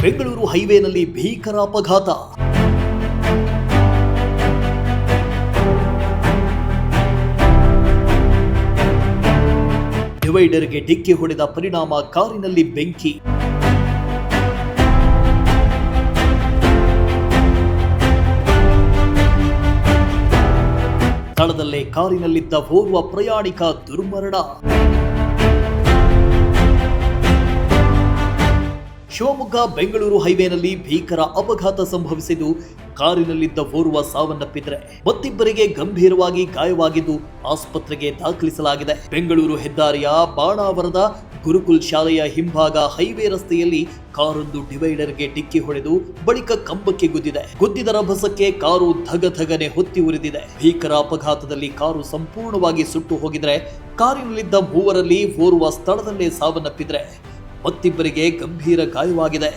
ಬೆಂಗಳೂರು ಹೈವೇನಲ್ಲಿ ಭೀಕರ ಅಪಘಾತ. ಡಿವೈಡರ್ಗೆ ಡಿಕ್ಕಿ ಹೊಡೆದ ಪರಿಣಾಮ ಕಾರಿನಲ್ಲಿ ಬೆಂಕಿ. ಸ್ಥಳದಲ್ಲೇ ಕಾರಿನಲ್ಲಿದ್ದ ಓರ್ವ ಪ್ರಯಾಣಿಕ ದುರ್ಮರಣ. ಶಿವಮೊಗ್ಗ ಬೆಂಗಳೂರು ಹೈವೇನಲ್ಲಿ ಭೀಕರ ಅಪಘಾತ ಸಂಭವಿಸಿದ್ದು ಕಾರಿನಲ್ಲಿದ್ದ ಓರ್ವ ಸಾವನ್ನಪ್ಪಿದ್ರೆ ಮತ್ತಿಬ್ಬರಿಗೆ ಗಂಭೀರವಾಗಿ ಗಾಯವಾಗಿದ್ದು ಆಸ್ಪತ್ರೆಗೆ ದಾಖಲಿಸಲಾಗಿದೆ. ಬೆಂಗಳೂರು ಹೆದ್ದಾರಿಯ ಬಾಣಾವರದ ಗುರುಕುಲ್ ಶಾಲೆಯ ಹಿಂಭಾಗ ಹೈವೇ ರಸ್ತೆಯಲ್ಲಿ ಕಾರೊಂದು ಡಿವೈಡರ್ಗೆ ಡಿಕ್ಕಿ ಹೊಡೆದು ಬಳಿಕ ಕಂಬಕ್ಕೆ ಗುದ್ದಿದ ರಭಸಕ್ಕೆ ಕಾರು ಧಗಧಗನೆ ಹೊತ್ತಿ ಉರಿದಿದೆ. ಭೀಕರ ಅಪಘಾತದಲ್ಲಿ ಕಾರು ಸಂಪೂರ್ಣವಾಗಿ ಸುಟ್ಟು ಹೋಗಿದ್ರೆ ಕಾರಿನಲ್ಲಿದ್ದ ಮೂವರಲ್ಲಿ ಓರ್ವ ಸ್ಥಳದಲ್ಲೇ ಸಾವನ್ನಪ್ಪಿದ್ರೆ ಮತ್ತಿಬ್ಬರಿಗೆ ಗಂಭೀರ ಗಾಯವಾಗಿದೆ.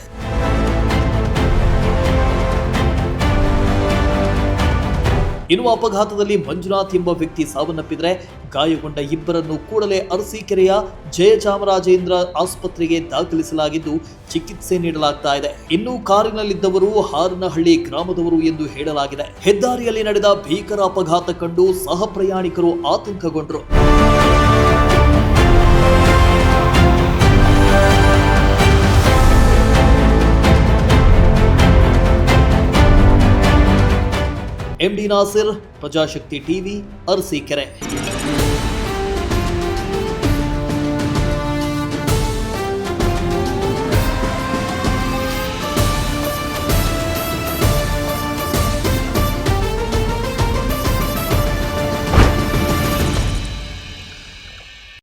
ಇನ್ನು ಅಪಘಾತದಲ್ಲಿ ಮಂಜುನಾಥ್ ಎಂಬ ವ್ಯಕ್ತಿ ಸಾವನ್ನಪ್ಪಿದ್ರೆ ಗಾಯಗೊಂಡ ಇಬ್ಬರನ್ನು ಕೂಡಲೇ ಅರಸೀಕೆರೆಯ ಜಯಚಾಮರಾಜೇಂದ್ರ ಆಸ್ಪತ್ರೆಗೆ ದಾಖಲಿಸಲಾಗಿದ್ದು ಚಿಕಿತ್ಸೆ ನೀಡಲಾಗ್ತಾ ಇದೆ. ಇನ್ನು ಕಾರಿನಲ್ಲಿದ್ದವರು ಹಾರನಹಳ್ಳಿ ಗ್ರಾಮದವರು ಎಂದು ಹೇಳಲಾಗಿದೆ. ಹೆದ್ದಾರಿಯಲ್ಲಿ ನಡೆದ ಭೀಕರ ಅಪಘಾತ ಕಂಡು ಸಹ ಪ್ರಯಾಣಿಕರು ಆತಂಕಗೊಂಡರು. MD Nasir, Prajashakti TV, Arsikere.